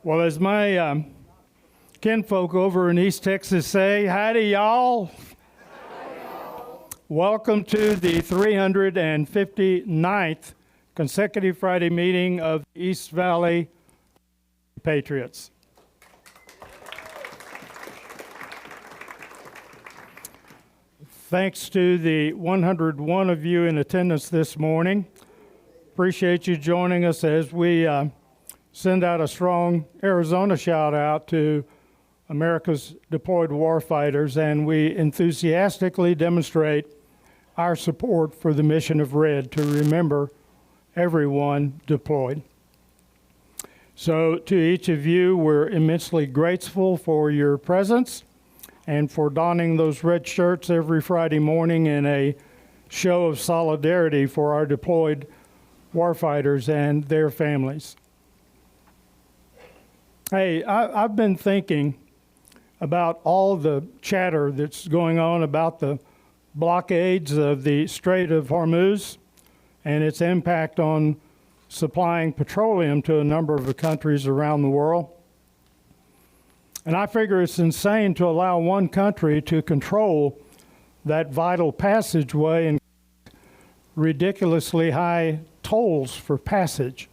Well, as my kinfolk over in East Texas say, howdy y'all. Welcome to the 359th consecutive Friday meeting of the East Valley Patriots. Thanks to the 101 of you in attendance this morning. Appreciate you joining us as we send out a strong Arizona shout out to America's deployed warfighters, and we enthusiastically demonstrate our support for the mission of R.E.D to remember everyone deployed. So to each of you, we're immensely grateful for your presence and for donning those red shirts every Friday morning in a show of solidarity for our deployed warfighters and their families. Hey, I've been thinking about all the chatter that's going on about the blockades of the Strait of Hormuz and its impact on supplying petroleum to a number of the countries around the world. And I figure it's insane to allow one country to control that vital passageway and ridiculously high tolls for passage.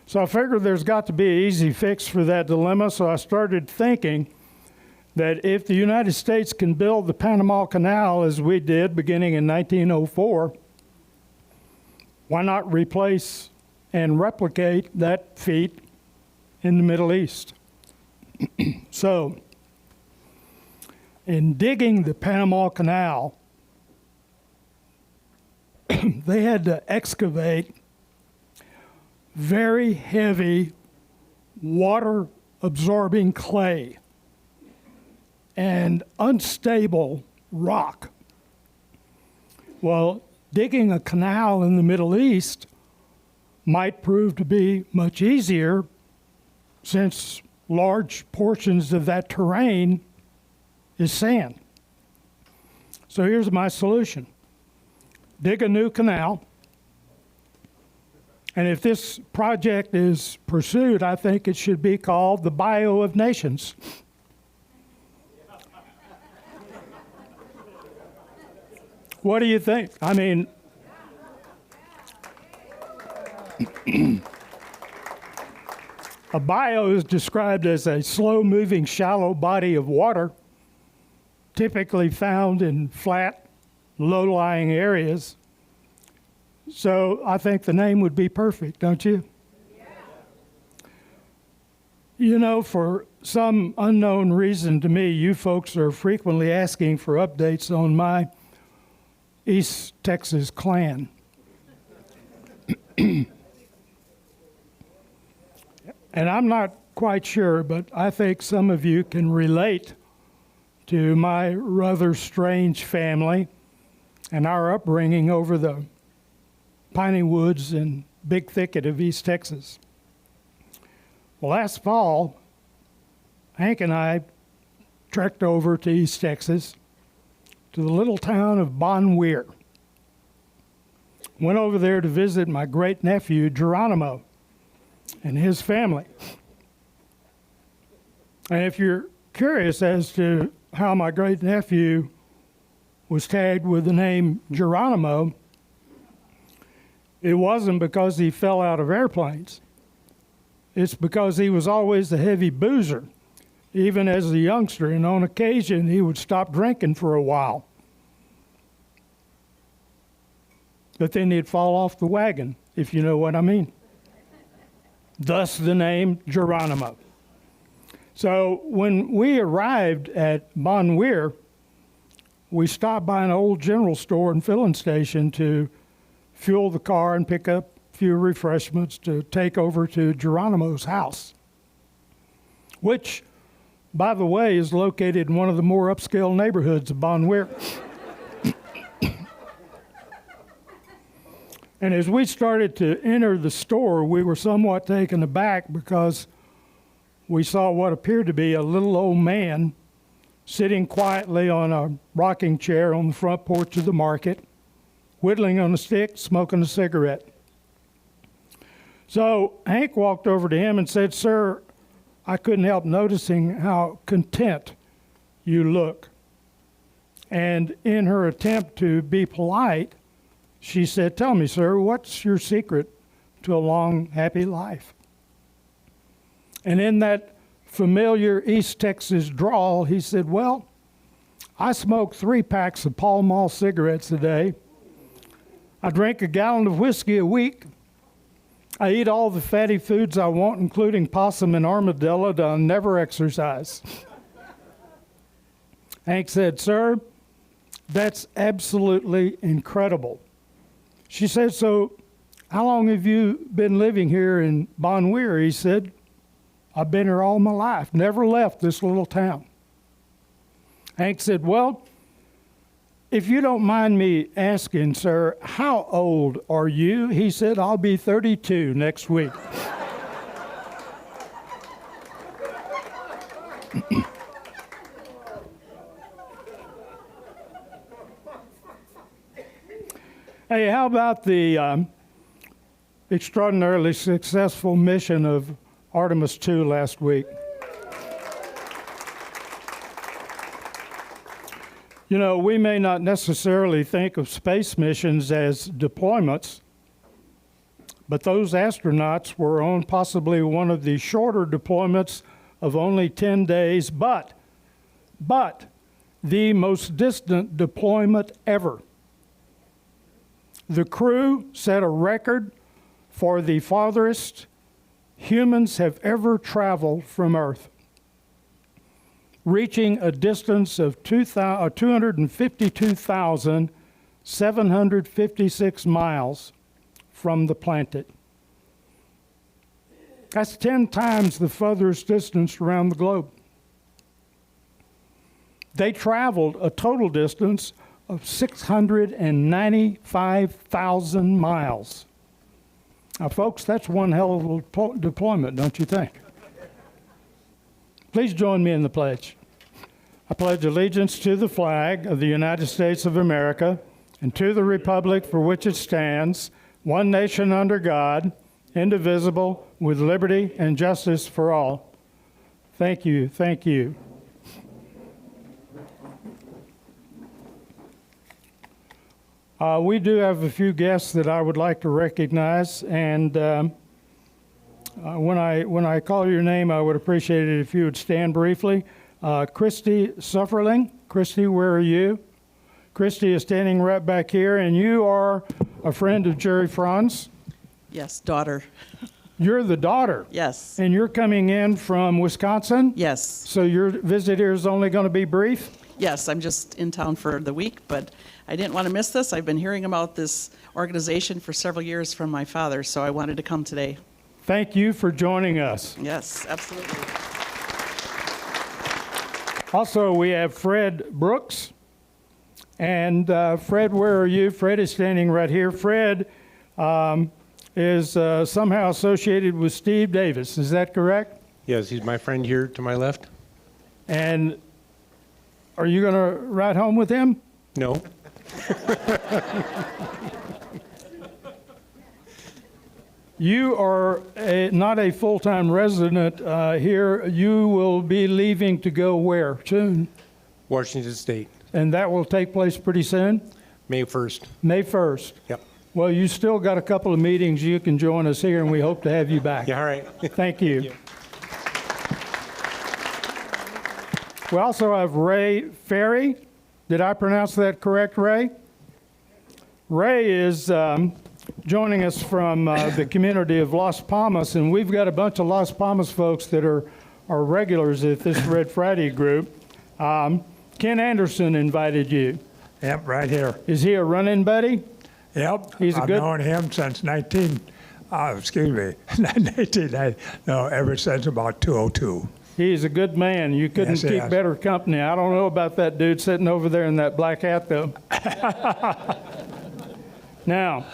So I figured there's got to be an easy fix for that dilemma, so I started thinking that if the United States can build the Panama Canal as we did beginning in 1904, why not replace and replicate that feat in the Middle East? So, in digging the Panama Canal, they had to excavate very heavy water-absorbing clay and unstable rock. Well, digging a canal in the Middle East might prove to be much easier since large portions of that terrain is sand. So here's my solution. Dig a new canal. And if this project is pursued, I think it should be called the Bayou of Nations. What do you think? I mean, a bayou is described as a slow-moving, shallow body of water, typically found in flat, low-lying areas. So I think the name would be perfect, don't you? Yeah. You know, for some unknown reason to me, you folks are frequently asking for updates on my East Texas clan. And I'm not quite sure, but I think some of you can relate to my rather strange family and our upbringing over the piney woods and big thicket of East Texas. Well, last fall, Hank and I trekked over to East Texas to the little town of Bon Weir. Went over there to visit my great-nephew, Geronimo, and his family. And if you're curious as to how my great-nephew was tagged with the name Geronimo, it wasn't because he fell out of airplanes. It's because he was always a heavy boozer, even as a youngster, and on occasion he would stop drinking for a while. But then he'd fall off the wagon, if you know what I mean. Thus the name Geronimo. So when we arrived at Bon Weir, we stopped by an old general store and filling station to fuel the car and pick up a few refreshments to take over to Geronimo's house, which, by the way, is located in one of the more upscale neighborhoods of Bon Weir. And as we started to enter the store, we were somewhat taken aback because we saw what appeared to be a little old man sitting quietly on a rocking chair on the front porch of the market, whittling on a stick, smoking a cigarette. So Hank walked over to him and said, "Sir, I couldn't help noticing how content you look. And in her attempt to be polite, she said, "Tell me, sir, what's your secret to a long, happy life?" And in that familiar East Texas drawl, he said, "Well, I smoke 3 packs of Pall Mall cigarettes a day. I drink a gallon of whiskey a week. I eat all the fatty foods I want, including possum and armadillo, and I never exercise." Hank said, "Sir, that's absolutely incredible." She said, "So how long have you been living here in Bon Weir?" He said, "I've been here all my life, never left this little town." Hank said, "Well, if you don't mind me asking, sir, how old are you?" He said, "I'll be 32 next week." Hey, how about the extraordinarily successful mission of Artemis II last week? You know, we may not necessarily think of space missions as deployments, but those astronauts were on possibly one of the shorter deployments of only 10 days, but the most distant deployment ever. The crew set a record for the farthest humans have ever traveled from Earth, reaching a distance of 252,756 miles from the planet. That's 10 times the furthest distance around the globe. They traveled a total distance of 695,000 miles. Now, folks, that's one hell of a deployment, don't you think? Please join me in the pledge. I pledge allegiance to the flag of the United States of America and to the republic for which it stands, one nation under God, indivisible, with liberty and justice for all. Thank you, thank you. We do have a few guests that I would like to recognize, and when I call your name, I would appreciate it if you would stand briefly. Christy Sufferling. Christy, where are you? Christy is standing right back here, and you are a friend of Jerry Franz. Yes, daughter. You're the daughter. Yes. And you're coming in from Wisconsin? Yes. So your visit here is only going to be brief? Yes, I'm just in town for the week, but I didn't want to miss this. I've been hearing about this organization for several years from my father, so I wanted to come today. Thank you for joining us. Yes, absolutely. Also, we have Fred Brooks. And Fred, where are you? Fred is standing right here. Fred is somehow associated with Steve Davis. Is that correct? Yes, he's my friend here to my left. And are you going to ride home with him? No. You are not a full-time resident here. You will be leaving to go where soon? Washington State. And that will take place pretty soon? May 1st. May 1st. Yep. Well, you still got a couple of meetings. You can join us here, and we hope to have you back. Yeah, all right. Thank you. Thank you. We also have Ray Ferry. Did I pronounce that correct, Ray? Ray is joining us from the community of Las Palmas, and we've got a bunch of Las Palmas folks that are regulars at this Red Friday group. Ken Anderson invited you. Yep, right here. Is he a running buddy? Yep, He's a I've good- known him since ever since about 202. He's a good man. You couldn't Yes, he keep is. better company. I don't know about that dude sitting over there in that black hat, though. Now,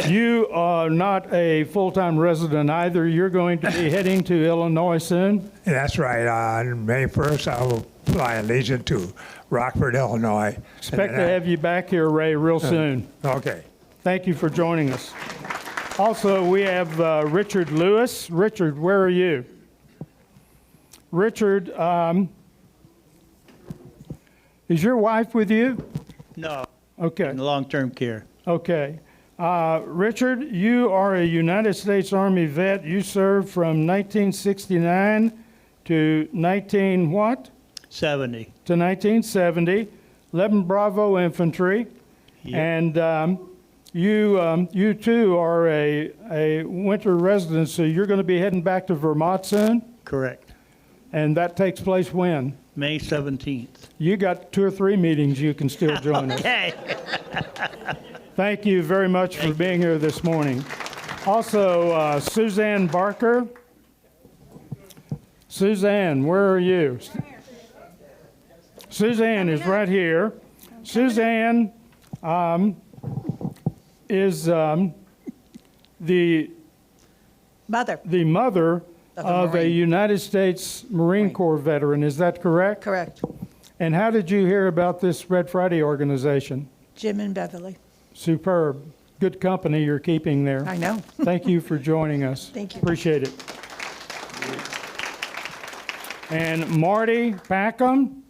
you are not a full-time resident either. You're going to be heading to Illinois soon? And that's right. On May 1st, I will fly a Legion to Rockford, Illinois. Expect to have you back here, Ray, real soon. Okay. Thank you for joining us. Also, we have Richard Lewis. Richard, where are you? Richard, is your wife with you? No, Okay. in long-term care. Okay. Richard, you are a United States Army vet. You served from 1969 to 19 what? 70. To 1970, 11 Bravo Infantry. Yep. And you too are a winter resident, so you're going to be heading back to Vermont soon? Correct. And that takes place when? May 17th. You got 2 or 3 meetings you can still join us. Okay. Thank you very much for being here this morning. Also, Suzanne Barker. Suzanne, where are you? Suzanne is right here. Suzanne is the mother of a United States Marine Corps veteran. Is that correct? Correct. And how did you hear about this Red Friday organization? Jim and Beverly. Superb. Good company you're keeping there. I know. Thank you for joining us. Thank you. Appreciate it. And Marty Packham.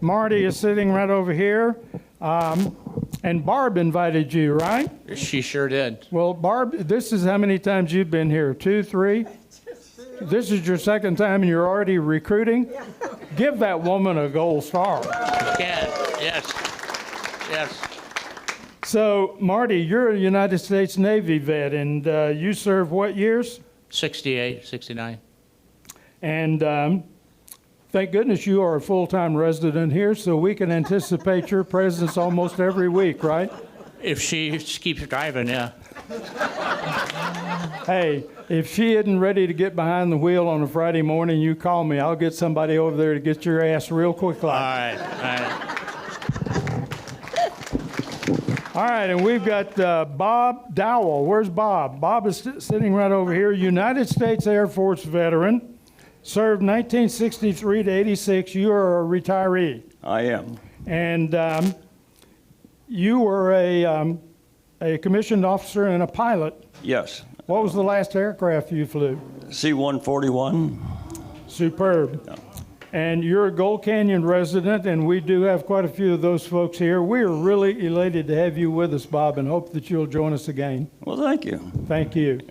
Marty is sitting right over here. And Barb invited you, right? She sure did. Well, Barb, this is how many times you've been here? 2, 3? This is your second time and you're already recruiting? Give that woman a gold star. Can, yes, yes. So, Marty, you're a United States Navy vet, and you served what years? 68, 69. And thank goodness you are a full-time resident here, so we can anticipate your presence almost every week, right? If she keeps driving, yeah. Hey, if she isn't ready to get behind the wheel on a Friday morning, you call me. I'll get somebody over there to get your ass real quick. All right, all right. All right, and we've got Bob Dowell. Where's Bob? Bob is sitting right over here, United States Air Force veteran, served 1963 to 86. You are a retiree. I am. And you were a commissioned officer and a pilot. Yes. What was the last aircraft you flew? C-141. Superb. Yeah. And you're a Gold Canyon resident, and we do have quite a few of those folks here. We are really elated to have you with us, Bob, and hope that you'll join us again. Well, thank you. Thank you.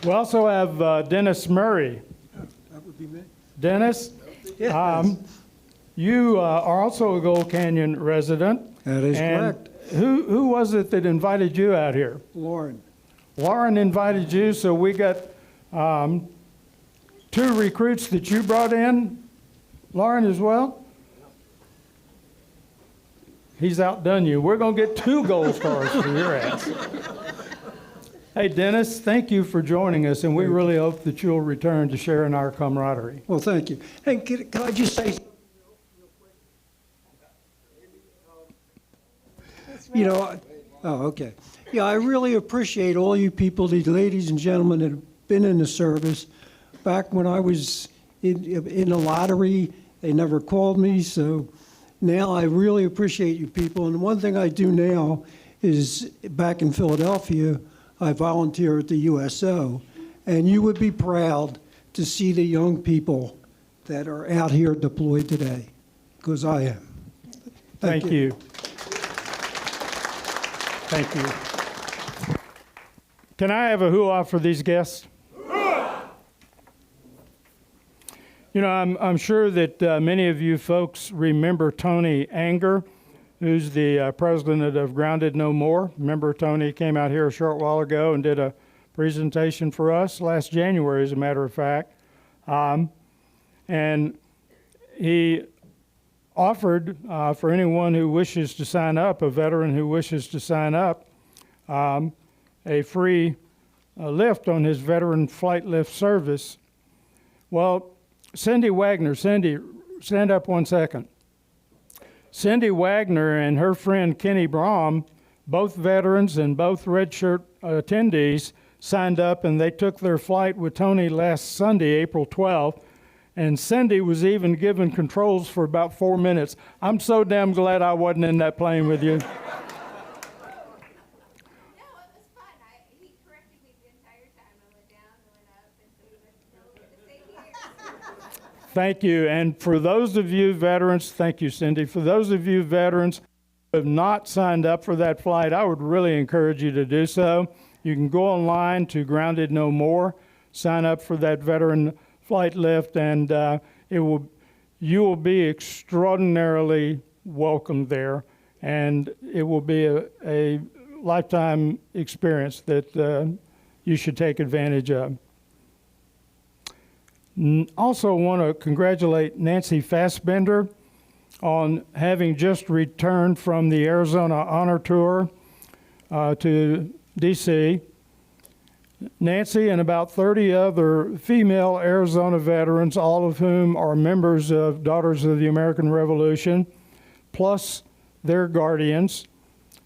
We also have Dennis Murray. That would be me. Dennis, you are also a Gold Canyon resident. That is and correct. Who was it that invited you out here? Lauren. Lauren invited you, so we got 2 recruits that you brought in. Lauren as well? He's outdone you. We're going to get 2 gold stars for your ass. Hey, Dennis, thank you for joining us, and we really hope that you'll return to sharing our camaraderie. Well, thank you. Hey, can I just say something real quick? You know, okay. Yeah, I really appreciate all you people, these ladies and gentlemen that have been in the service. Back when I was in the lottery, they never called me, so now I really appreciate you people. And one thing I do now is, back in Philadelphia, I volunteer at the USO, and you would be proud to see the young people that are out here deployed today, because I am. Thank you. Thank you. Can I have a hoo-ah for these guests? You know, I'm sure that many of you folks remember Tony Anger, who's the president of Grounded No More. Remember, Tony came out here a short while ago and did a presentation for us last January, as a matter of fact. And he offered for anyone who wishes to sign up, a veteran who wishes to sign up, a free lift on his veteran flight lift service. Well, Cindy Wagner, Cindy, stand up 1 second. Cindy Wagner and her friend Kenny Brom, both veterans and both Red Shirt attendees, signed up and they took their flight with Tony last Sunday, April 12th. And Cindy was even given controls for about 4 minutes. I'm so damn glad I wasn't in that plane with you. No, it was fun. He corrected me the entire time. Thank you. And for those of you veterans, thank you, Cindy. For those of you veterans who have not signed up for that flight, I would really encourage you to do so. You can go online to Grounded No More, sign up for that veteran flight lift, and you will be extraordinarily welcome there, and it will be a lifetime experience that you should take advantage of. Also want to congratulate Nancy Fassbender on having just returned from the Arizona Honor Tour to D.C. Nancy and about 30 other female Arizona veterans, all of whom are members of Daughters of the American Revolution, plus their guardians,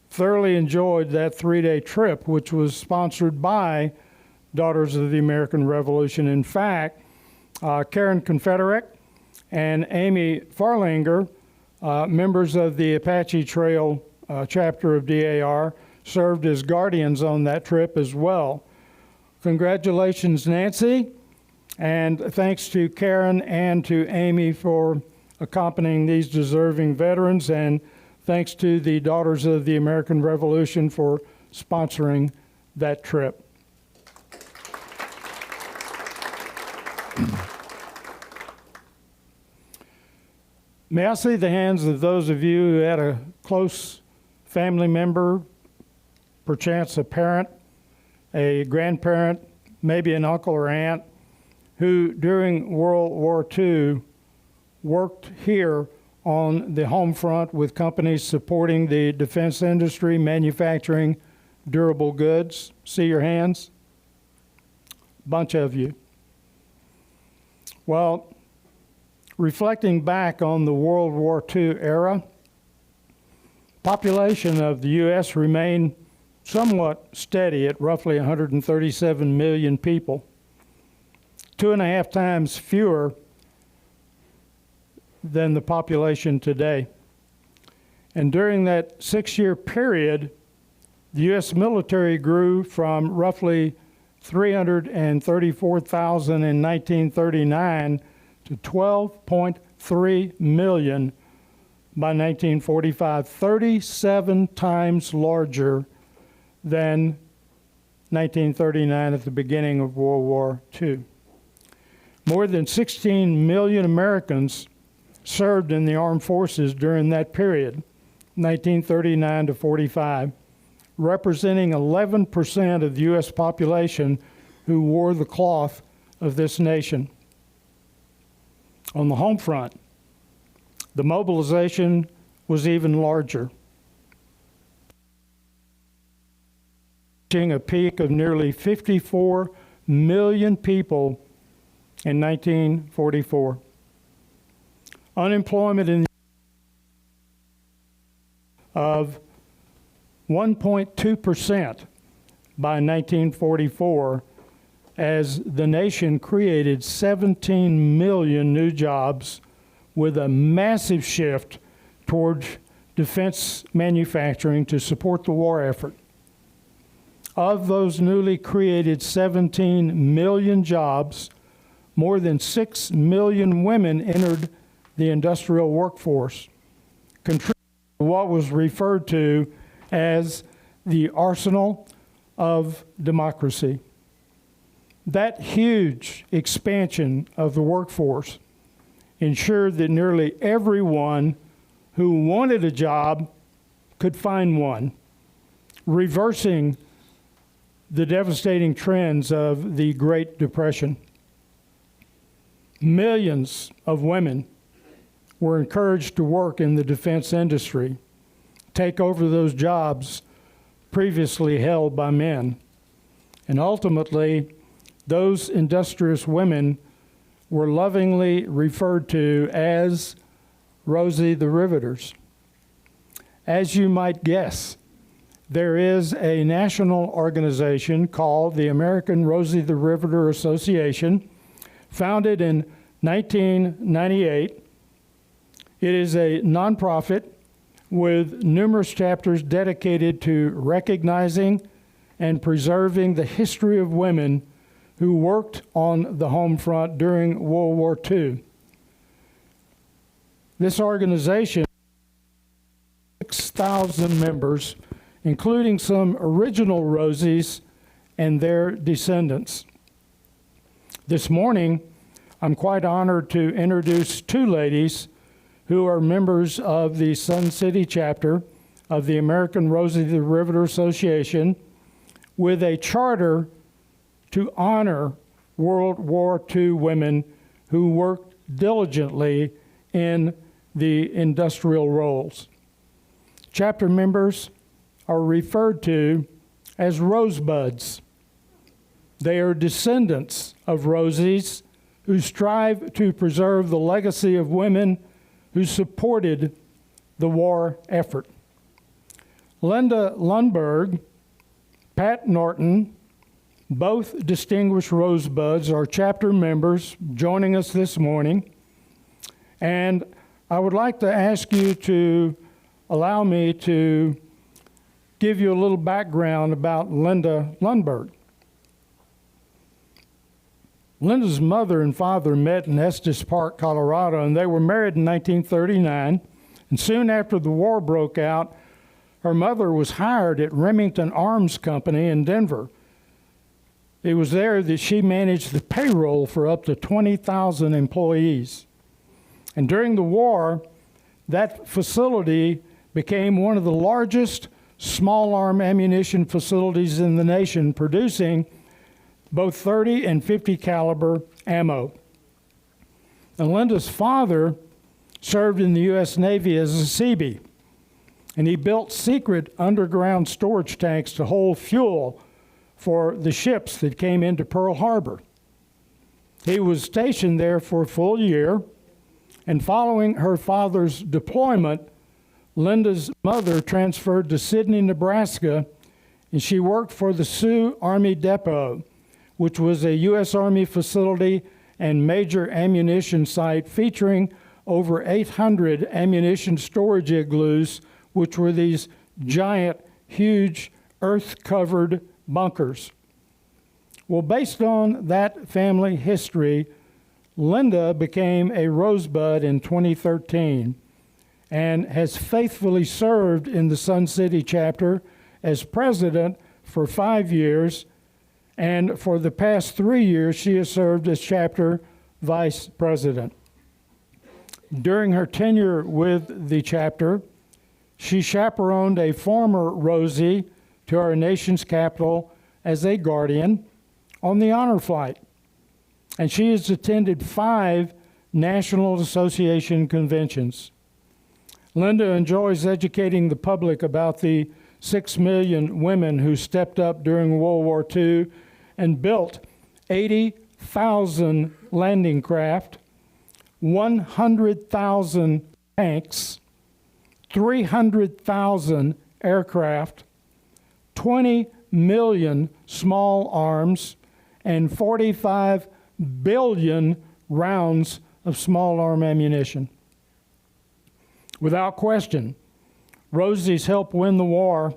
thoroughly enjoyed that 3-day trip, which was sponsored by Daughters of the American Revolution. In fact, Karen Confederate and Amy Farlinger, members of the Apache Trail chapter of DAR, served as guardians on that trip as well. Congratulations, Nancy, and thanks to Karen and to Amy for accompanying these deserving veterans, and thanks to the Daughters of the American Revolution for sponsoring that trip. May I see the hands of those of you who had a close family member, perchance a parent, a grandparent, maybe an uncle or aunt, who during World War II worked here on the home front with companies supporting the defense industry, manufacturing durable goods. See your hands? Bunch of you. Well, reflecting back on the World War II era, population of the U.S. remained somewhat steady at roughly 137 million people, 2.5 times fewer than the population today. And during that 6-year period, the U.S. military grew from roughly 334,000 in 1939 to 12.3 million by 1945, 37 times larger than 1939 at the beginning of World War II. More than 16 million Americans served in the armed forces during that period, 1939 to 45, representing 11% of the U.S. population who wore the cloth of this nation. On the home front, the mobilization was even larger, reaching a peak of nearly 54 million people in 1944. Unemployment in of 1.2% by 1944, as the nation created 17 million new jobs with a massive shift towards defense manufacturing to support the war effort. Of those newly created 17 million jobs, more than 6 million women entered the industrial workforce, contributing to what was referred to as the arsenal of democracy. That huge expansion of the workforce ensured that nearly everyone who wanted a job could find one, reversing the devastating trends of the Great Depression. Millions of women were encouraged to work in the defense industry, take over those jobs previously held by men. And ultimately, those industrious women were lovingly referred to as Rosie the Riveters. As you might guess, there is a national organization called the American Rosie the Riveter Association, founded in 1998. It is a nonprofit with numerous chapters dedicated to recognizing and preserving the history of women who worked on the home front during World War II. This organization, 6,000 members, including some original Rosies and their descendants. This morning, I'm quite honored to introduce two ladies who are members of the Sun City chapter of the American Rosie the Riveter Association, with a charter to honor World War II women who worked diligently in the industrial roles. Chapter members are referred to as rosebuds. They are descendants of Rosies who strive to preserve the legacy of women who supported the war effort. Linda Lundberg, Pat Norton, both distinguished rosebuds, are chapter members joining us this morning. And I would like to ask you to allow me to give you a little background about Linda Lundberg. Linda's mother and father met in Estes Park, Colorado, and they were married in 1939. And soon after the war broke out, her mother was hired at Remington Arms Company in Denver. It was there that she managed the payroll for up to 20,000 employees. And during the war, that facility became one of the largest small arm ammunition facilities in the nation, producing both 30 and 50 caliber ammo. And Linda's father served in the U.S. Navy as a Seabee, and he built secret underground storage tanks to hold fuel for the ships that came into Pearl Harbor. He was stationed there for a full year, and following her father's deployment, Linda's mother transferred to Sidney, Nebraska, and she worked for the Sioux Army Depot, which was a U.S. Army facility and major ammunition site featuring over 800 ammunition storage igloos, which were these giant, huge, earth-covered bunkers. Well, based on that family history, Linda became a Rosebud in 2013 and has faithfully served in the Sun City chapter as president for 5 years, and for the past 3 years she has served as chapter vice president. During her tenure with the chapter, she chaperoned a former Rosie to our nation's capital as a guardian on the honor flight, and she has attended 5 National Association conventions. Linda enjoys educating the public about the 6 million women who stepped up during World War II and built 80,000 landing craft, 100,000 tanks, 300,000 aircraft, 20 million small arms, and 45 billion rounds of small arm ammunition. Without question, Rosies helped win the war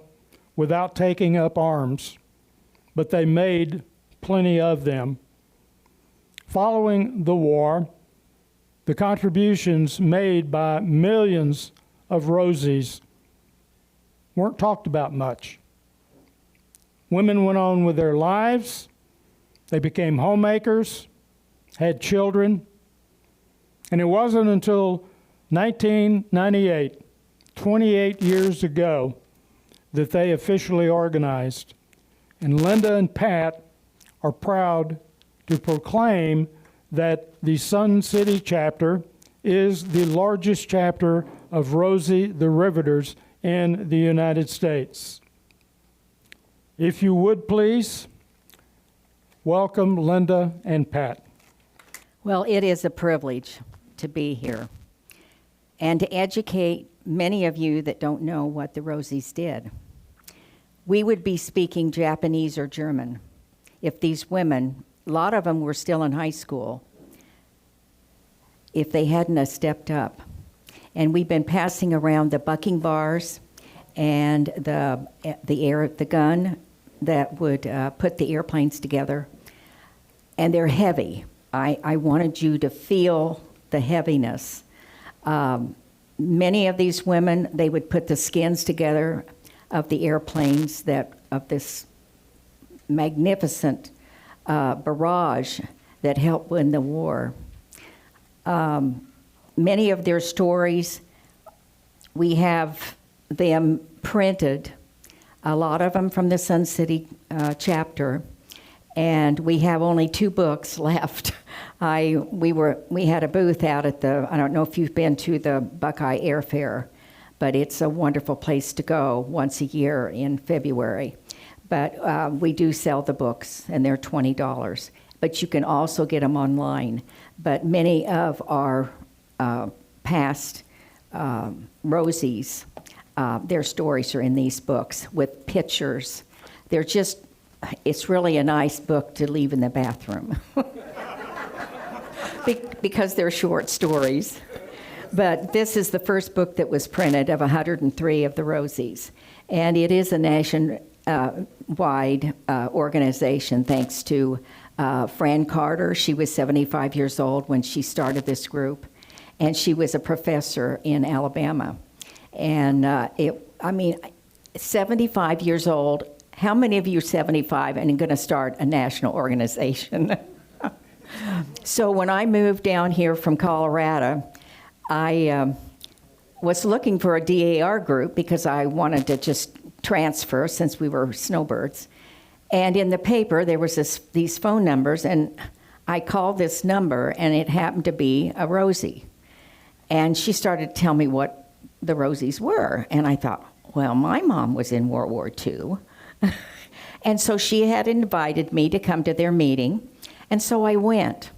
without taking up arms, but they made plenty of them. Following the war, the contributions made by millions of Rosies weren't talked about much. Women went on with their lives. They became homemakers, had children, and it wasn't until 1998, 28 years ago, that they officially organized. And Linda and Pat are proud to proclaim that the Sun City chapter is the largest chapter of Rosie the Riveters in the United States. If you would please, welcome Linda and Pat. Well, it is a privilege to be here and to educate many of you that don't know what the Rosies did. We would be speaking Japanese or German if these women, a lot of them were still in high school, if they hadn't have stepped up. And we've been passing around the bucking bars and the gun that would put the airplanes together. And they're heavy. I wanted you to feel the heaviness Many of these women, they would put the skins together of the airplanes of this magnificent barrage that helped win the war. Many of their stories, we have them printed, a lot of them from the Sun City chapter, and we have only 2 books left. We had a booth out at I don't know if you've been to the Buckeye Air Fair, but it's a wonderful place to go once a year in February. But we do sell the books, and they're $20. But you can also get them online. But many of our past Rosies, their stories are in these books with pictures. It's really a nice book to leave in the bathroom because they're short stories. But this is the first book that was printed of 103 of the Rosies. And it is a nationwide organization thanks to Fran Carter. She was 75 years old when she started this group. And she was a professor in Alabama. And 75 years old. How many of you are 75 and are going to start a national organization? So when I moved down here from Colorado, I was looking for a DAR group because I wanted to just transfer since we were snowbirds. And in the paper, there was these phone numbers, and I called this number, and it happened to be a Rosie. And she started to tell me what the Rosies were. And I thought, well, my mom was in World War II. And so she had invited me to come to their meeting. And so I went.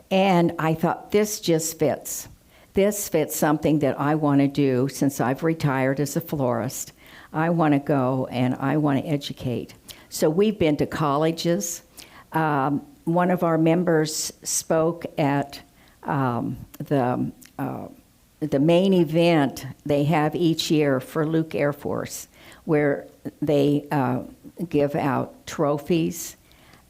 And I thought, this just fits. This fits something that I want to do since I've retired as a florist. I want to go and I want to educate. So we've been to colleges. One of our members spoke at the main event they have each year for Luke Air Force, where they give out trophies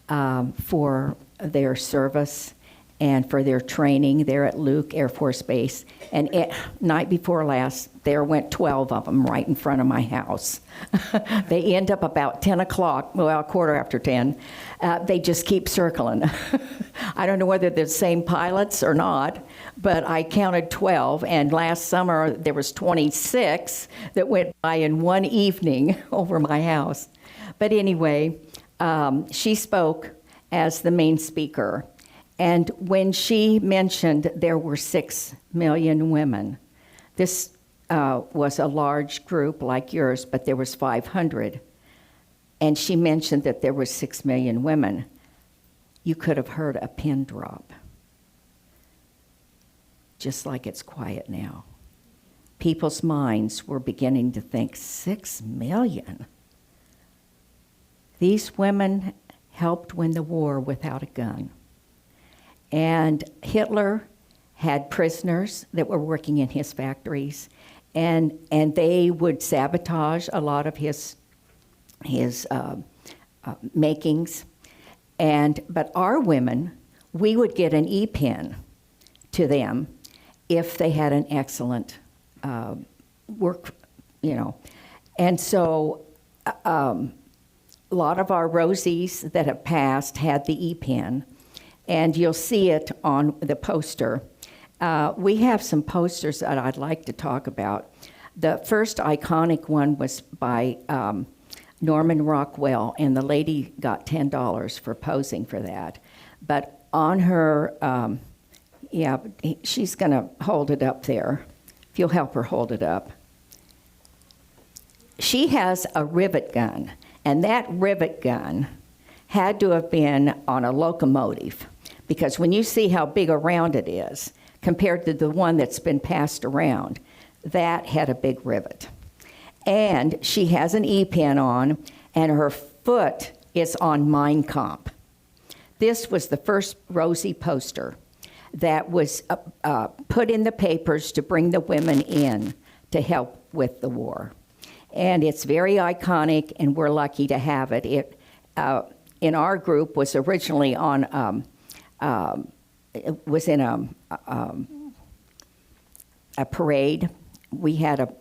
for their service and for their training there at Luke Air Force Base. And night before last, there went 12 of them right in front of my house. They end up about 10 o'clock, well, 10:15. They just keep circling. I don't know whether they're the same pilots or not, but I counted 12, and last summer there was 26 that went by in one evening over my house. But anyway, she spoke as the main speaker. And when she mentioned there were 6 million women, this was a large group like yours, but there was 500. And she mentioned that there were 6 million women. You could have heard a pin drop, just like it's quiet now. People's minds were beginning to think, 6 million? These women helped win the war without a gun. And Hitler had prisoners that were working in his factories, and they would sabotage a lot of his makings. But our women, we would get an e-pin to them if they had an excellent work, And so a lot of our Rosies that have passed had the e-pin. And you'll see it on the poster. We have some posters that I'd like to talk about. The first iconic one was by Norman Rockwell, and the lady got $10 for posing for that. But on her, she's going to hold it up there, if you'll help her hold it up. She has a rivet gun, and that rivet gun had to have been on a locomotive. Because when you see how big around it is, compared to the one that's been passed around, that had a big rivet. And she has an E-pin on, and her foot is on Mein Kampf. This was the first Rosie poster that was put in the papers to bring the women in to help with the war. And it's very iconic, and we're lucky to have it. It, in our group, was originally on... it was in a parade. We had a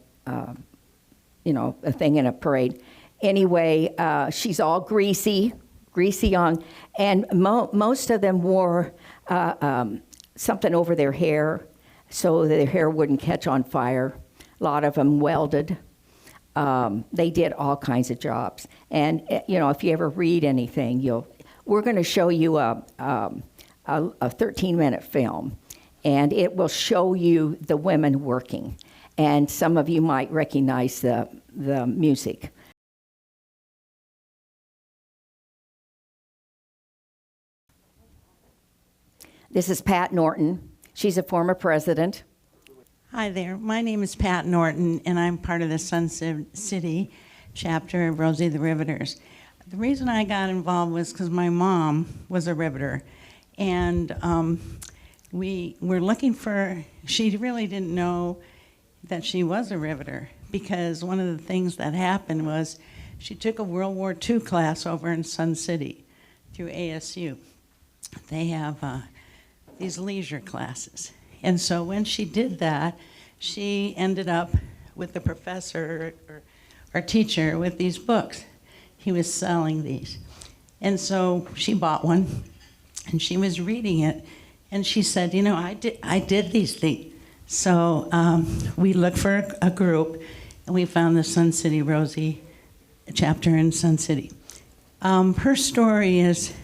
thing in a parade. Anyway, she's all greasy on, and most of them wore something over their hair so their hair wouldn't catch on fire. A lot of them welded. They did all kinds of jobs. And, if you ever read anything, we're going to show you a 13-minute film, and it will show you the women working. And some of you might recognize the music. This is Pat Norton. She's a former president. Hi there. My name is Pat Norton, and I'm part of the Sun City chapter of Rosie the Riveters. The reason I got involved was because my mom was a riveter, and we were looking for, she really didn't know that she was a riveter, because one of the things that happened was she took a World War II class over in Sun City through ASU. They have these leisure classes. And so when she did that, she ended up with the professor or teacher with these books. He was selling these. And so she bought one, and she was reading it, and she said, I did these things. So we looked for a group, and we found the Sun City Rosie chapter in Sun City. Her story is,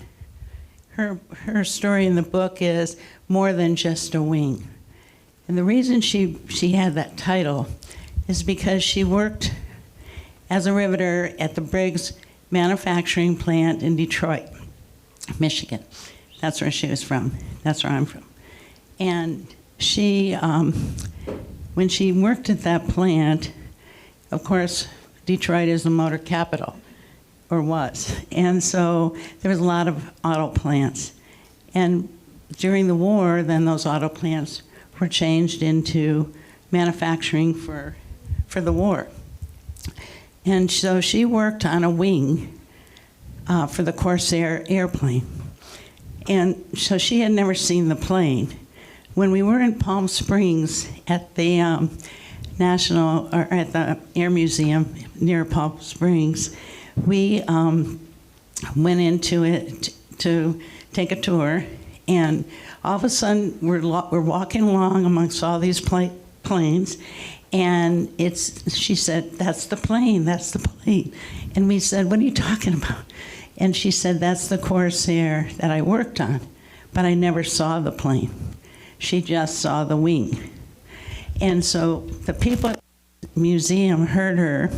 her story in the book is more than just a wing. And the reason she had that title is because she worked as a riveter at the Briggs manufacturing plant in Detroit, Michigan. That's where she was from. That's where I'm from. And she, when she worked at that plant, of course, Detroit is the motor capital, or was. And so there was a lot of auto plants. And during the war, then those auto plants were changed into manufacturing for the war. And so she worked on a wing for the Corsair airplane. And so she had never seen the plane. When we were in Palm Springs at the at the Air Museum near Palm Springs, we went into it to take a tour, and all of a sudden we're walking along amongst all these planes, and she said, "That's the plane, that's the plane." And we said, "What are you talking about?" And she said, "That's the Corsair that I worked on, but I never saw the plane. She just saw the wing." And so the people at the museum heard her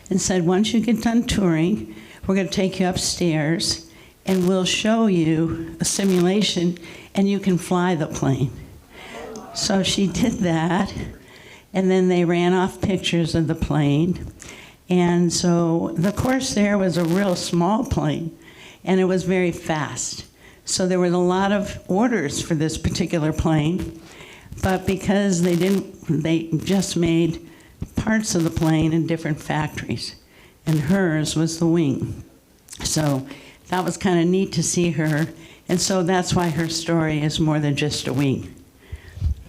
and said, "Once you get done touring, we're going to take you upstairs and we'll show you a simulation and you can fly the plane." So she did that, and then they ran off pictures of the plane. And so the Corsair was a real small plane, and it was very fast. So there were a lot of orders for this particular plane, but because they just made parts of the plane in different factories, and hers was the wing. So that was kind of neat to see her, and so that's why her story is more than just a wing.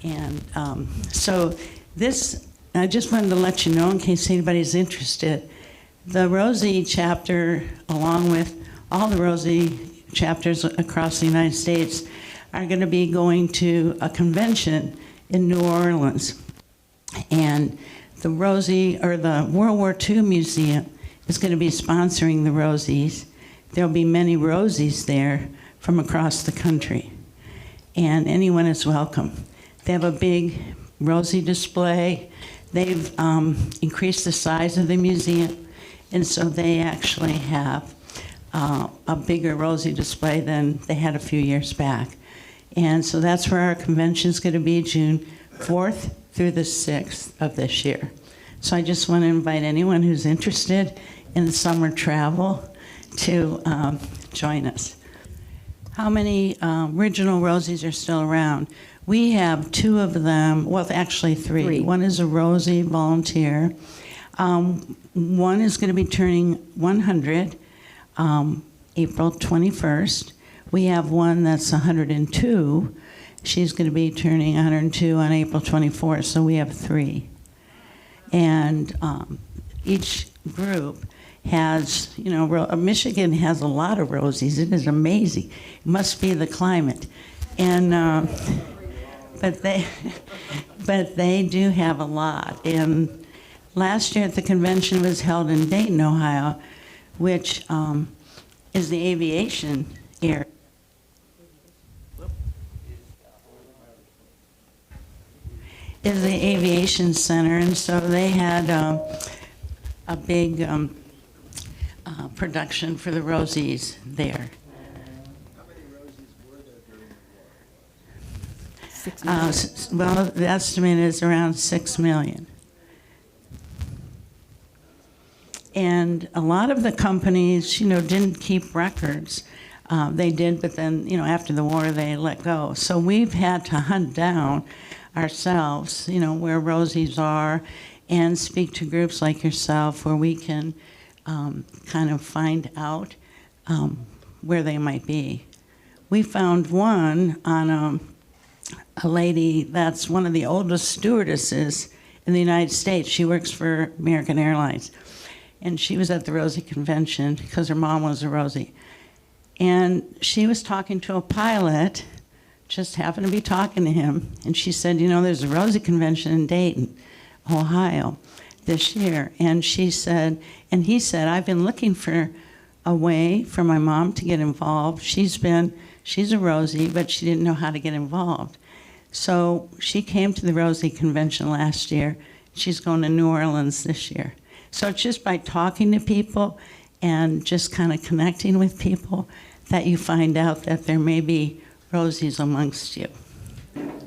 And so this, I just wanted to let you know in case anybody's interested, the Rosie chapter, along with all the Rosie chapters across the United States, are going to be going to a convention in New Orleans. And the Rosie, or the World War II Museum, is going to be sponsoring the Rosies. There'll be many Rosies there from across the country, and anyone is welcome. They have a big Rosie display. They've increased the size of the museum, and so they actually have a bigger Rosie display than they had a few years back. And so that's where our convention's going to be, June 4th through the 6th of this year. So I just want to invite anyone who's interested in summer travel to join us. How many original Rosies are still around? We have two of them, well, actually three. One is a Rosie volunteer. One is going to be turning 100, April 21st. We have one that's 102, She's going to be turning 102 on April 24th, so we have 3. And each group has, Michigan has a lot of Rosies. It is amazing. It must be the climate. And, but they do have a lot. And last year at the convention was held in Dayton, Ohio, which is the aviation area. Is the aviation center, and so they had a big production for the Rosies there. Well, the estimate is around 6 million. And a lot of the companies, didn't keep records. They did, but then, after the war, they let go. So we've had to hunt down ourselves, where Rosies are, and speak to groups like yourself where we can kind of find out where they might be. We found one on a lady that's one of the oldest stewardesses in the United States. She works for American Airlines. And she was at the Rosie Convention because her mom was a Rosie. And she was talking to a pilot, just happened to be talking to him, and she said, there's a Rosie Convention in Dayton, Ohio, this year. And he said, I've been looking for a way for my mom to get involved. She's a Rosie, but she didn't know how to get involved. So she came to the Rosie Convention last year. She's going to New Orleans this year. So it's just by talking to people and just kind of connecting with people that you find out that there may be Rosies amongst you.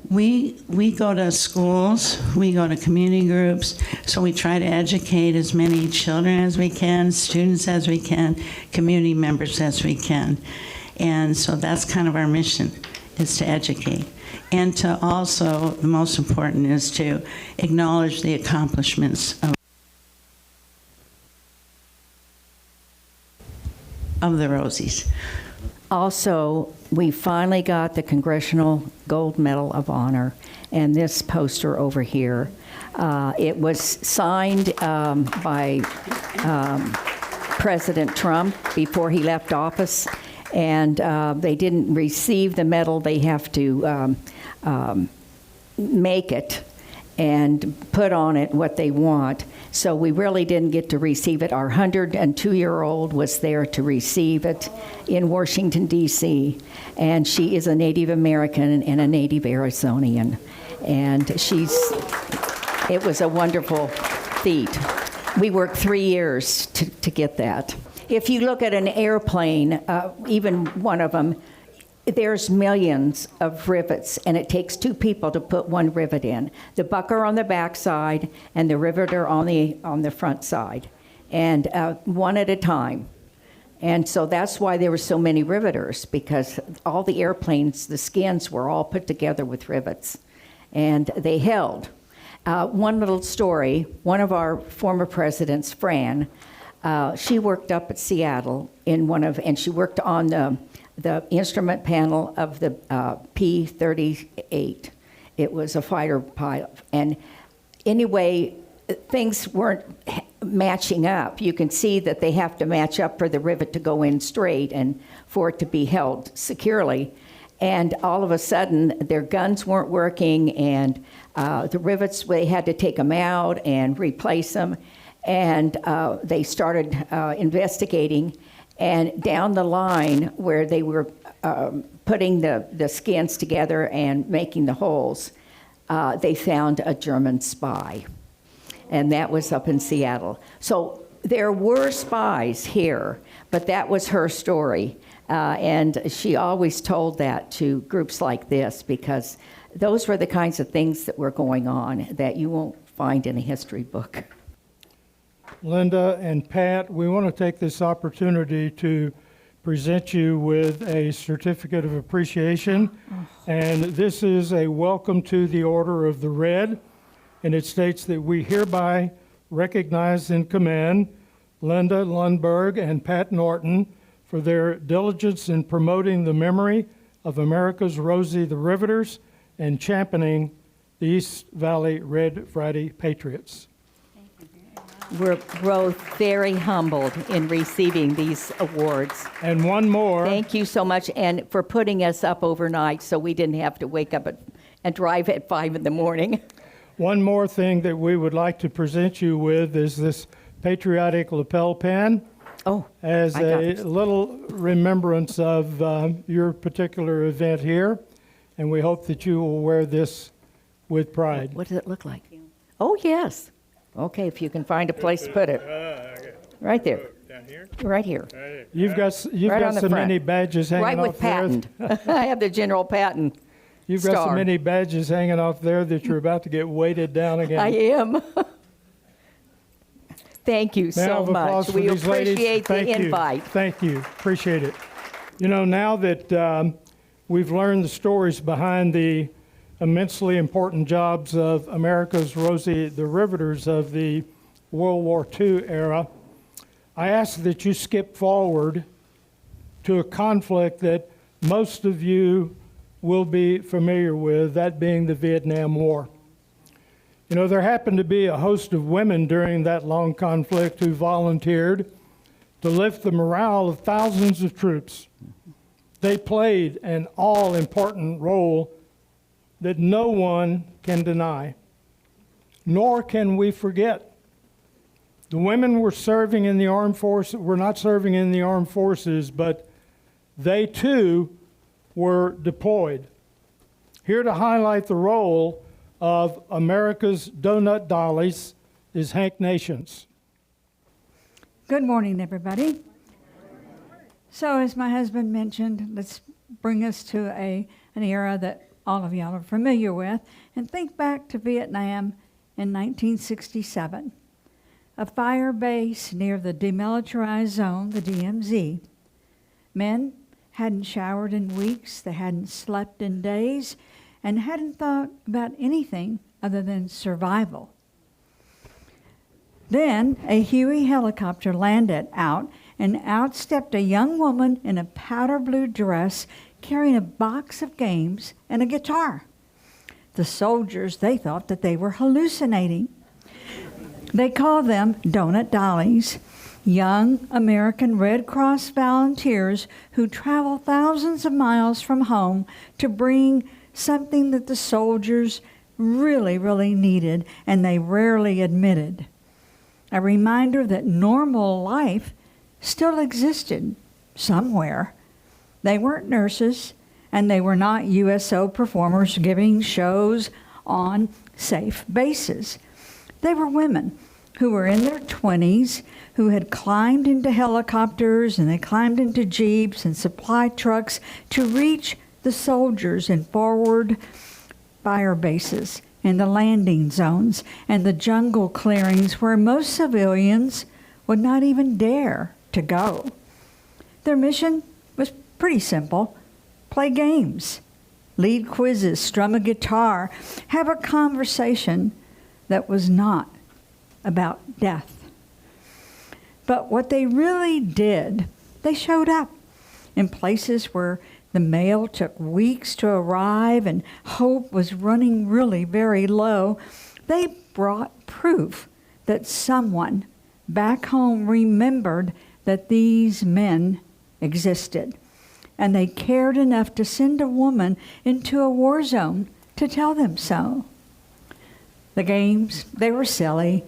We go to schools, we go to community groups, so we try to educate as many children as we can, students as we can, community members as we can. And so that's kind of our mission, is to educate. And to also, the most important is to acknowledge the accomplishments of the Rosies. Also, we finally got the Congressional Gold Medal of Honor, and this poster over here. It was signed by President Trump before he left office, and they didn't receive the medal. They have to make it and put on it what they want. So we really didn't get to receive it. Our 102-year-old was there to receive it in Washington, D.C., and she is a Native American and a Native Arizonian. And it was a wonderful feat. We worked 3 years to get that. If you look at an airplane, even one of them, there's millions of rivets, and it takes 2 people to put 1 rivet in. The bucker on the back side and the riveter on the front side, and one at a time. And so that's why there were so many riveters, because all the airplanes, the skins were all put together with rivets, and they held. One little story, one of our former presidents, Fran, she worked up at Seattle and she worked on the instrument panel of the P-38. It was a fighter pilot. And anyway, things weren't matching up. You can see that they have to match up for the rivet to go in straight and for it to be held securely. And all of a sudden, their guns weren't working, and the rivets, they had to take them out and replace them. And they started investigating. And down the line where they were putting the skins together and making the holes, they found a German spy. And that was up in Seattle. So there were spies here, but that was her story. And she always told that to groups like this, because those were the kinds of things that were going on that you won't find in a history book. Linda and Pat, we want to take this opportunity to present you with a certificate of appreciation. And this is a welcome to the Order of the R.E.D. And it states that we hereby recognize and commend Linda Lundberg and Pat Norton for their diligence in promoting the memory, of America's Rosie the Riveters and championing the East Valley Red Friday Patriots. We're both very humbled in receiving these awards. And one more. Thank you so much, and for putting us up overnight so we didn't have to wake up and drive at 5 in the morning. One more thing that we would like to present you with is this patriotic lapel pin Oh, as I got a it. little remembrance of your particular event here. And we hope that you will wear this with pride. What does it look like? Oh, yes. Okay, if you can find a place to put it. Right there. Down here? Right here. You've got Right on the so front. many badges hanging Right off with there. patent. I have the General Patton. You've got so star. many badges hanging off there that you're about to get weighted down again. I am. Thank you Round so of applause much. for We these ladies. appreciate Thank the you. invite. Thank you. Appreciate it. You know, now that we've learned the stories behind the immensely important jobs of America's Rosie the Riveters of the World War II era, I ask that you skip forward to a conflict that most of you will be familiar with, that being the Vietnam War. You know, there happened to be a host of women during that long conflict who volunteered to lift the morale of thousands of troops. They played an all-important role that no one can deny, nor can we forget. The women were serving in the armed forces, were not serving in the armed forces, but they too were deployed. Here to highlight the role of America's Donut Dollies is Hank Nations. Good morning, everybody. So, as my husband mentioned, let's bring us to an era that all of y'all are familiar with, and think back to Vietnam in 1967. A fire base near the demilitarized zone, the DMZ. Men hadn't showered in weeks, they hadn't slept in days, and hadn't thought about anything other than survival. Then a Huey helicopter landed out, and out stepped a young woman in a powder blue dress carrying a box of games and a guitar. The soldiers, they thought that they were hallucinating. They called them Donut Dollies, young American Red Cross volunteers who travel thousands of miles from home to bring something that the soldiers really, really needed, and they rarely admitted. A reminder that normal life still existed somewhere. They weren't nurses, and they were not USO performers giving shows on safe bases. They were women who were in their 20s, who had climbed into helicopters, and they climbed into jeeps and supply trucks to reach the soldiers in forward fire bases, in the landing zones, and the jungle clearings where most civilians would not even dare to go. Their mission was pretty simple: play games, lead quizzes, strum a guitar, have a conversation that was not about death. But what they really did, they showed up in places where the mail took weeks to arrive and hope was running really very low. They brought proof that someone back home remembered that these men existed. And they cared enough to send a woman into a war zone to tell them so. The games, they were silly.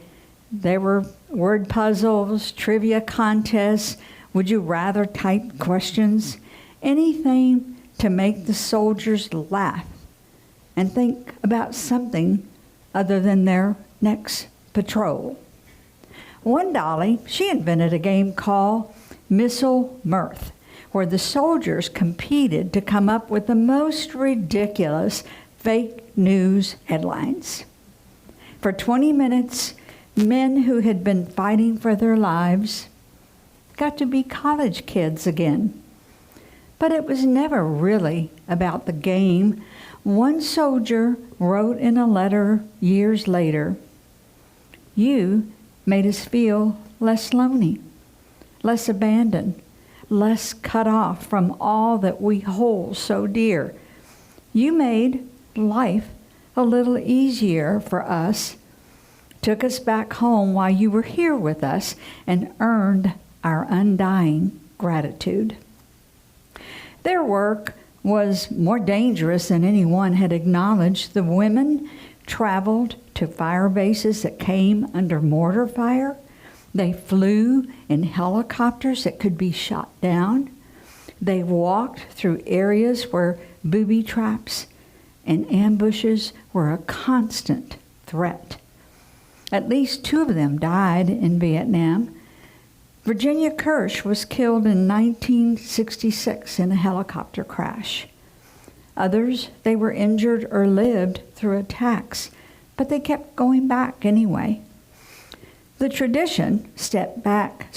They were word puzzles, trivia contests, would you rather type questions, anything to make the soldiers laugh and think about something other than their next patrol. One dolly, she invented a game called Missile Mirth, where the soldiers competed to come up with the most ridiculous fake news headlines. For 20 minutes, men who had been fighting for their lives got to be college kids again. But it was never really about the game. One soldier wrote in a letter years later, "You made us feel less lonely, less abandoned, less cut off from all that we hold so dear. You made life a little easier for us, took us back home while you were here with us, and earned our undying gratitude. Their work was more dangerous than anyone had acknowledged. The women traveled to fire bases that came under mortar fire. They flew in helicopters that could be shot down. They walked through areas where booby traps and ambushes were a constant threat. At least 2 of them died in Vietnam. Virginia Kirsch was killed in 1966 in a helicopter crash. Others, they were injured or lived through attacks, but they kept going back anyway. The tradition stretched back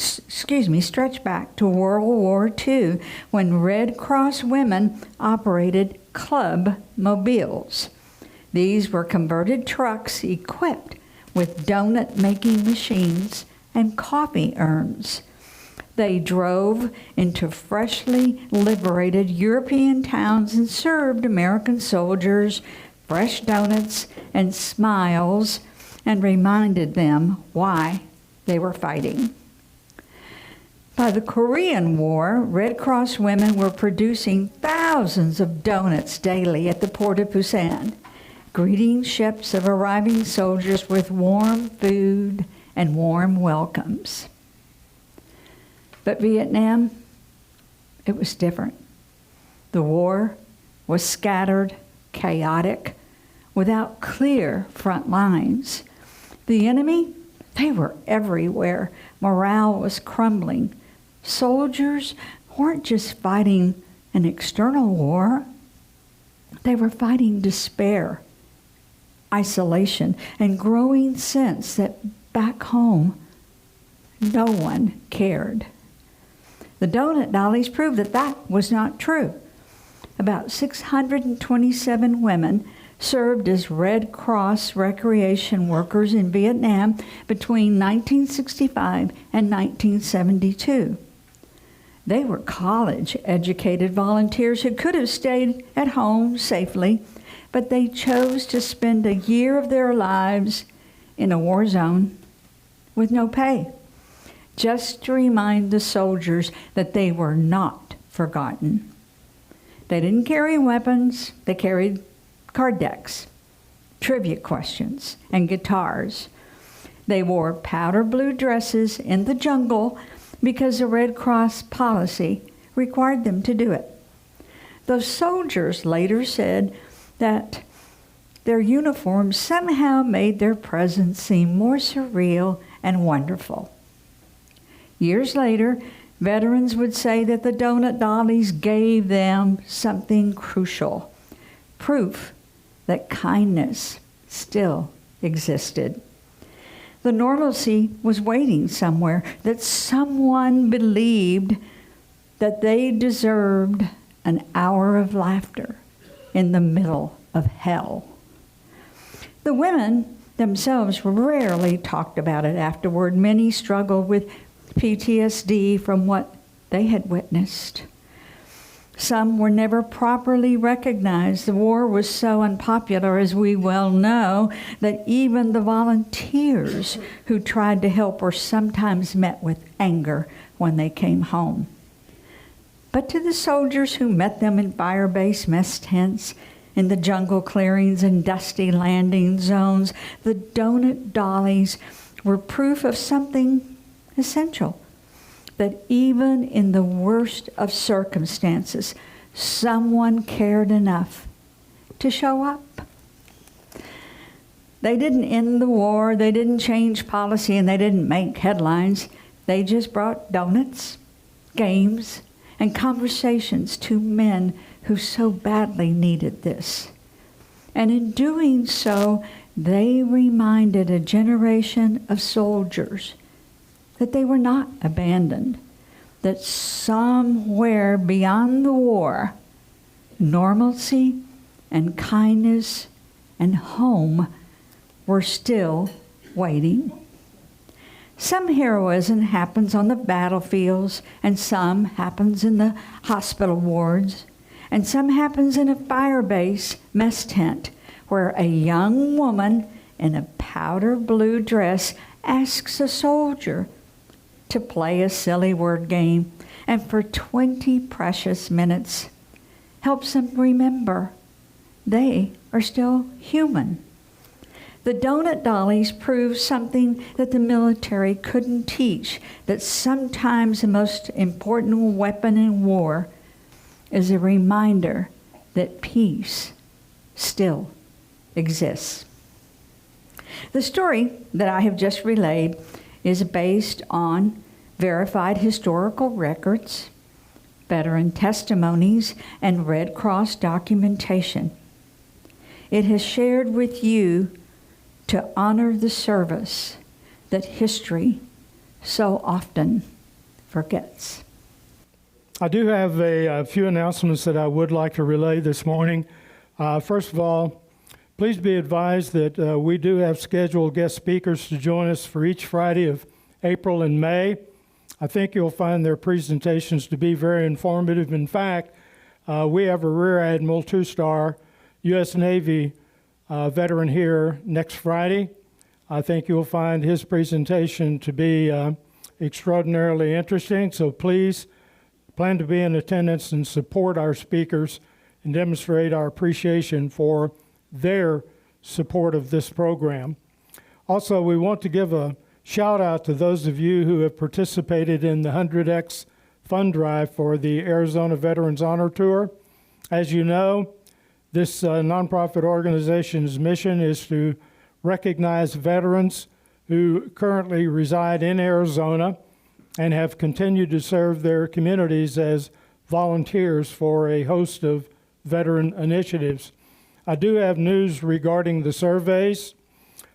to World War II, when Red Cross women operated club mobiles. These were converted trucks equipped with donut-making machines and coffee urns. They drove into freshly liberated European towns and served American soldiers fresh donuts and smiles, and reminded them why they were fighting. By the Korean War, Red Cross women were producing thousands of donuts daily at the port of Busan, greeting ships of arriving soldiers with warm food and warm welcomes. But Vietnam, it was different. The war was scattered, chaotic, without clear front lines. The enemy, they were everywhere. Morale was crumbling. Soldiers weren't just fighting an external war. They were fighting despair, isolation, and growing sense that back home, no one cared. The donut dollies proved that that was not true. About 627 women served as Red Cross recreation workers in Vietnam between 1965 and 1972. They were college-educated volunteers who could have stayed at home safely, but they chose to spend a year of their lives in a war zone with no pay, just to remind the soldiers that they were not forgotten. They didn't carry weapons, they carried card decks, trivia questions, and guitars. They wore powder blue dresses in the jungle because the Red Cross policy required them to do it. Those soldiers later said that their uniforms somehow made their presence seem more surreal and wonderful. Years later, veterans would say that the donut dollies gave them something crucial, proof that kindness still existed. The normalcy was waiting somewhere, that someone believed that they deserved an hour of laughter in the middle of hell. The women themselves rarely talked about it afterward. Many struggled with PTSD from what they had witnessed. Some were never properly recognized. The war was so unpopular, as we well know, that even the volunteers who tried to help were sometimes met with anger when they came home. But to the soldiers who met them in fire-base mess tents, in the jungle clearings and dusty landing zones, the donut dollies were proof of something essential, that even in the worst of circumstances, someone cared enough to show up. They didn't end the war, they didn't change policy, and they didn't make headlines. They just brought donuts, games, and conversations to men who so badly needed this. And in doing so, they reminded a generation of soldiers that they were not abandoned, that somewhere beyond the war, normalcy and kindness and home were still waiting. Some heroism happens on the battlefields, and some happens in the hospital wards, and some happens in a fire base mess tent where a young woman in a powder blue dress asks a soldier to play a silly word game, and for 20 precious minutes helps them remember they are still human. The donut dollies prove something that the military couldn't teach, that sometimes the most important weapon in war is a reminder that peace still exists. The story that I have just relayed is based on verified historical records, veteran testimonies, and Red Cross documentation. It has shared with you to honor the service that history so often forgets. I do have a few announcements that I would like to relay this morning. First of all, please be advised that we do have scheduled guest speakers to join us for each Friday of April and May. I think you'll find their presentations to be very informative. In fact, we have a Rear Admiral, two-star U.S. Navy veteran here next Friday. I think you'll find his presentation to be extraordinarily interesting, so please plan to be in attendance and support our speakers and demonstrate our appreciation for their support of this program. Also, we want to give a shout out to those of you who have participated in the 100X fund drive for the Arizona Veterans Honor Tour. As you know, this nonprofit organization's mission is to recognize veterans who currently reside in Arizona and have continued to serve their communities as volunteers for a host of veteran initiatives. I do have news regarding the surveys.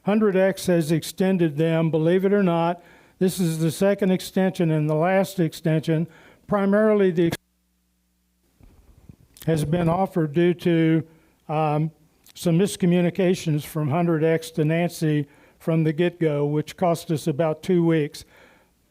100X has extended them, believe it or not. This is the second extension and the last extension. Primarily the has been offered due to some miscommunications from 100X to Nancy from the get-go, which cost us about 2 weeks.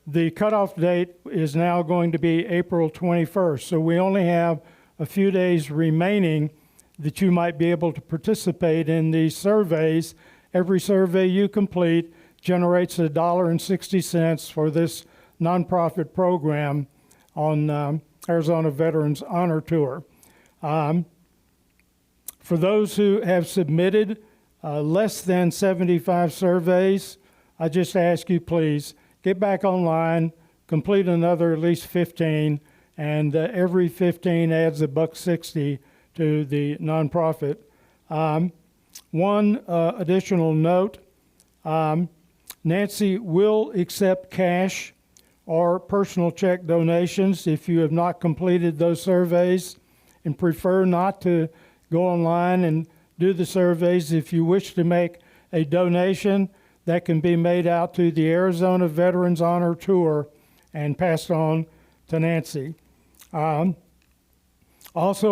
The cutoff date is now going to be April 21st, so we only have a few days remaining that you might be able to participate in these surveys. Every survey you complete generates $1.60 for this nonprofit program on Arizona Veterans Honor Tour. For those who have submitted less than 75 surveys, I just ask you please get back online, complete another at least 15, and every 15 adds $1.60 to the nonprofit. One additional note, Nancy will accept cash or personal check donations if you have not completed those surveys and prefer not to go online and do the surveys. If you wish to make a donation, that can be made out to the Arizona Veterans Honor Tour and passed on to Nancy. Also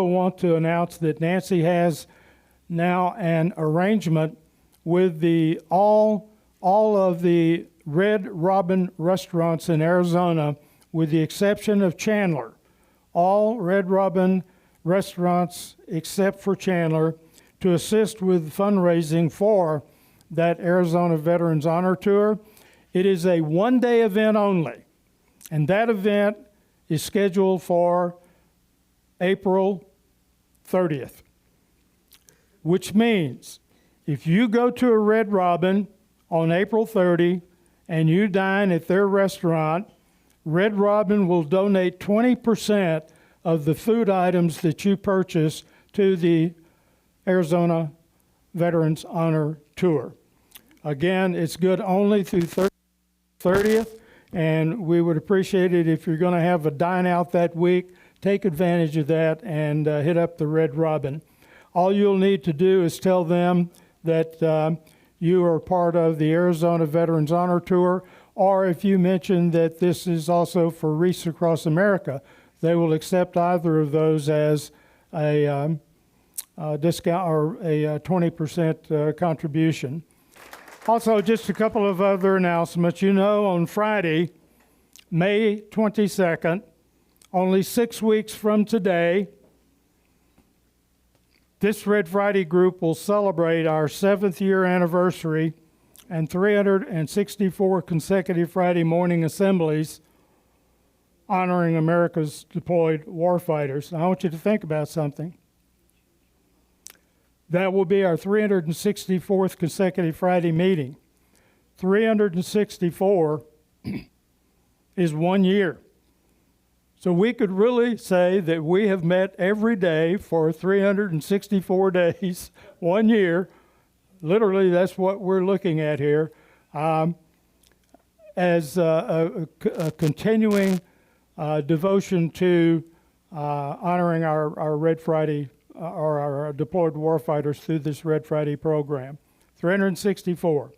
want to announce that Nancy has now an arrangement with all of the Red Robin restaurants in Arizona, with the exception of Chandler. All Red Robin restaurants except for Chandler, to assist with fundraising for that Arizona Veterans Honor Tour. It is a one-day event only, and that event is scheduled for April 30th, which means if you go to a Red Robin on April 30 and you dine at their restaurant, Red Robin will donate 20% of the food items that you purchase to the Arizona Veterans Honor Tour. Again, it's good only through 30th, and we would appreciate it if you're going to have a dine out that week. Take advantage of that and hit up the Red Robin. All you'll need to do is tell them that you are part of the Arizona Veterans Honor Tour, or if you mention that this is also for Wreaths Across America, they will accept either of those as a discount or a 20% contribution. Also, just a couple of other announcements. You know, on Friday, May 22nd, only 6 weeks from today, this Red Friday group will celebrate our 7th year anniversary and 364 consecutive Friday morning assemblies honoring America's deployed warfighters. I want you to think about something. That will be our 364th consecutive Friday meeting. 364 is 1 year. So we could really say that we have met every day for 364 days, 1 year. Literally, that's what we're looking at here, as a continuing devotion to honoring our Red Friday or our deployed warfighters through this Red Friday program. 364.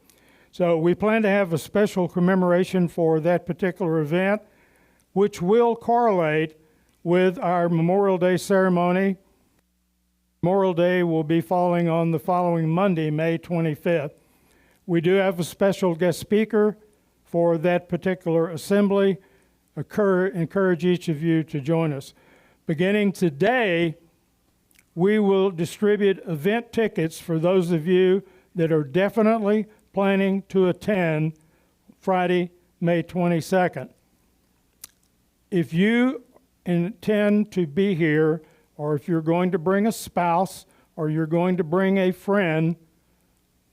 So we plan to have a special commemoration for that particular event, which will correlate with our Memorial Day ceremony. Memorial Day will be falling on the following Monday, May 25th. We do have a special guest speaker for that particular assembly. Encourage each of you to join us. Beginning today, we will distribute event tickets for those of you that are definitely planning to attend Friday, May 22nd. If you intend to be here, or if you're going to bring a spouse, or you're going to bring a friend,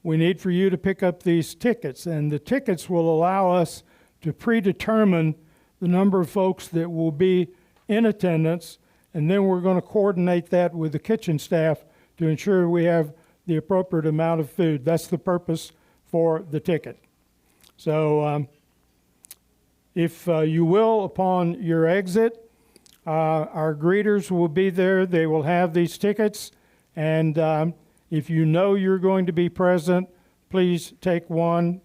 we need for you to pick up these tickets. And the tickets will allow us to predetermine the number of folks that will be in attendance, and then we're going to coordinate that with the kitchen staff to ensure we have the appropriate amount of food. That's the purpose for the ticket. So if you will, upon your exit, our greeters will be there. They will have these tickets, and if you know you're going to be present, please take one.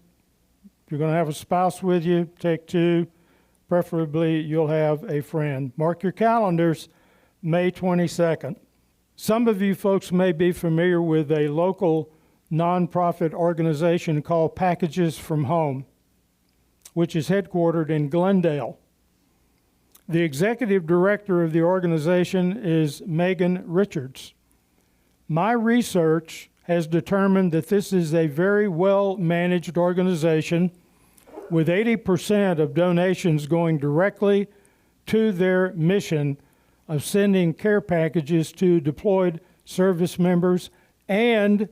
If you're going to have a spouse with you, take two. Preferably, you'll have a friend. Mark your calendars, May 22nd. Some of you folks may be familiar with a local nonprofit organization called Packages from Home, which is headquartered in Glendale. The executive director of the organization is Megan Richards. My research has determined that this is a very well-managed organization with 80% of donations going directly to their mission of sending care packages to deployed service members and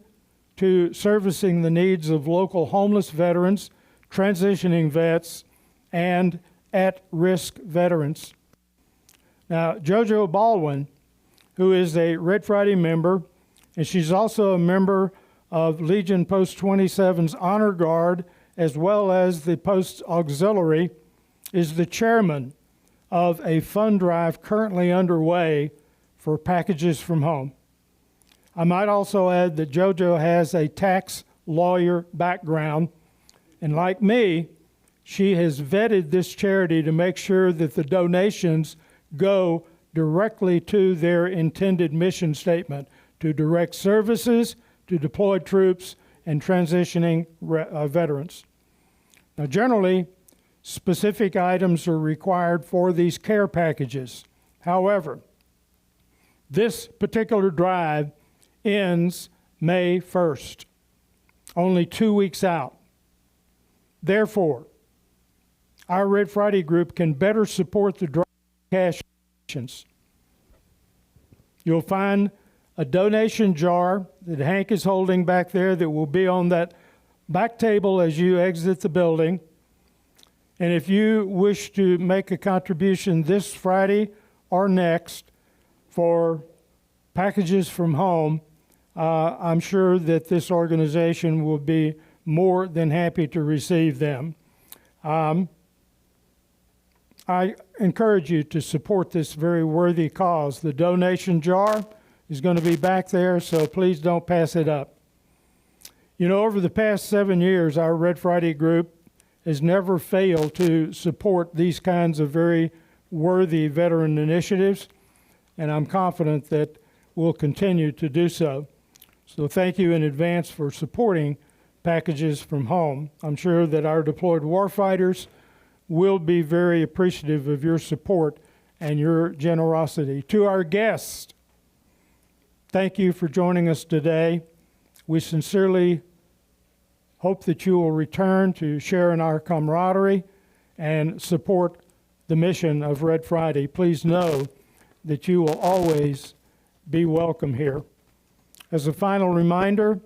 to servicing the needs of local homeless veterans, transitioning vets, and at-risk veterans. Now, JoJo Baldwin, who is a Red Friday member, and she's also a member of Legion Post 27's Honor Guard, as well as the Post Auxiliary, is the chairman of a fund drive currently underway for Packages from Home. I might also add that JoJo has a tax lawyer background, and like me, she has vetted this charity to make sure that the donations go directly to their intended mission statement, to direct services, to deployed troops, and transitioning veterans. Now, generally, specific items are required for these care packages. However, this particular drive ends May 1st, only 2 weeks out. Therefore, our Red Friday group can better support the drive cash donations. You'll find a donation jar that Hank is holding back there that will be on that back table as you exit the building. And if you wish to make a contribution this Friday or next for Packages from Home, I'm sure that this organization will be more than happy to receive them. I encourage you to support this very worthy cause. The donation jar is going to be back there, so please don't pass it up. You know, over the past 7 years, our Red Friday group has never failed to support these kinds of very worthy veteran initiatives, and I'm confident that we'll continue to do so. So thank you in advance for supporting packages from home. I'm sure that our deployed warfighters will be very appreciative of your support and your generosity. To our guests, thank you for joining us today. We sincerely hope that you will return to share in our camaraderie and support the mission of Red Friday. Please know that you will always be welcome here. As a final reminder,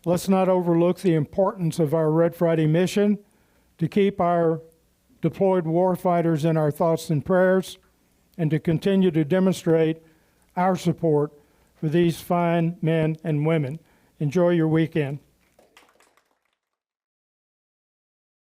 let's not overlook the importance of our Red Friday mission to keep our deployed warfighters in our thoughts and prayers, and to continue to demonstrate our support for these fine men and women. Enjoy your weekend.